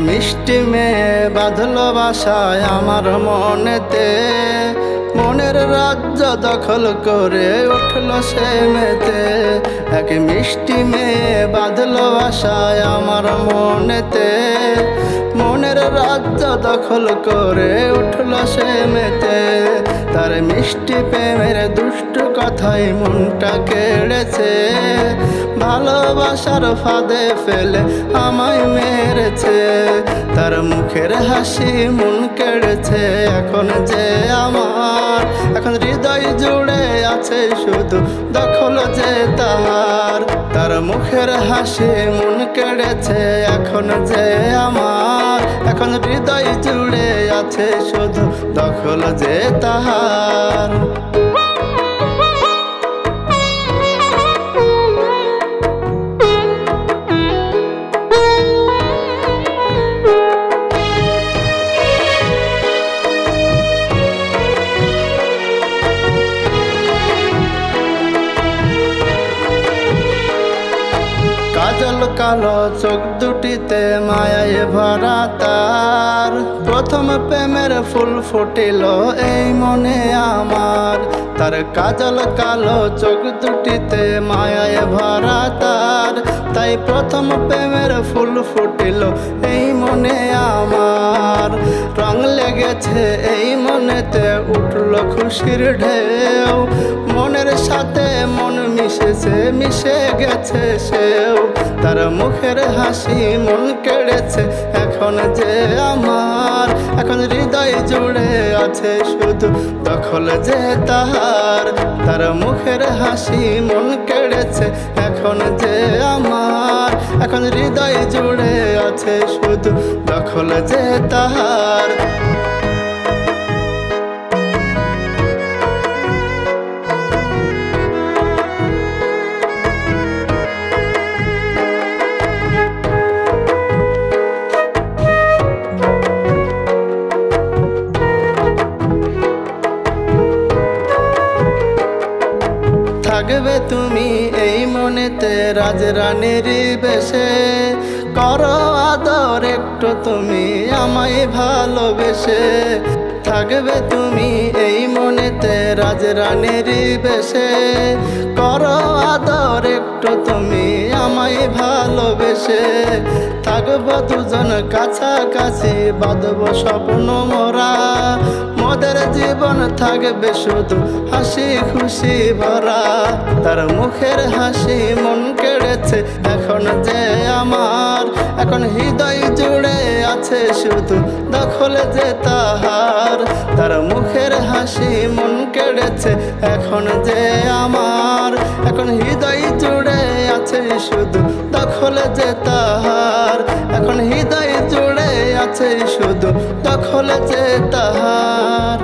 মিষ্টি মেয়ে বাঁধলো বাসায় আমার মনেতে, মনের রাজ্য দখল করে উঠলো সে মেতে। এক মিষ্টি মেয়ে বাঁধলো বাসায় আমার মনেতে, মনের রাজ্য দখল করে উঠলো সে মেতে। তার মিষ্টি প্রেমের দুষ্ট কথাই মনটা কেড়েছে, ভালোবাসার ফাঁদে ফেলে আমায় মেরেছে। তার মুখের হাসি মন কেড়েছে, এখন যে আমার, এখন হৃদয় জুড়ে আছে শুধু দখল যে তাহার। তার মুখের হাসি মন কেড়েছে, এখন যে আমার, এখন হৃদয় জুড়ে আছে শুধু দখল যে তাহার। কাজল কালো চোখ দুটিতে মায়ায় ভরা তার, প্রথম প্রেমের ফুল ফুটিল এই মনে আমার। তার কাজল কালো চোখ দুটিতে মায়ায় ভরা তার, তাই প্রথম প্রেমের ফুল ফুটিল এই মনে আমার। রং লেগেছে এই মনেতে, উঠল খুশির ঢেউ, মনের সাথে মন মিশেছে, মিশে গেছে সেও। তার মুখের হাসি মন কেড়েছে, এখন যে আমার, এখন হৃদয় জুড়ে আছে শুধু দখল যে তাহার। তার মুখের হাসি মন কেড়েছে, এখন যে আমার, এখন হৃদয় জুড়ে আছে শুধু দখল যে তাহার। থাকবে তুমি এই মনেতে রাজরানীর বেশে, করো আদর একটু তুমি আমায় ভালোবেসে। থাকবে তুমি এই মনেতে রাজরানীর বেশে, করো আদর একটু তুমি আমায় ভালোবেসে। থাকবো দুজন কাছাকাছি, বাঁধব স্বপ্ন মোরা, মোদের জীবন থাকবে শুধু হাসি খুশি ভরা। তার মুখের হাসি মন কেড়েছে, এখন যে আমার, এখন হৃদয় জুড়ে আছে শুধু দখল যে তাহার। তার মুখের হাসি মন কেড়েছে, এখন যে আমার, এখন হৃদয় জুড়ে আছে শুধু দখল যে তাহার। এখন হৃদয় জুড়ে আছে শুধু দখল যে তাহার।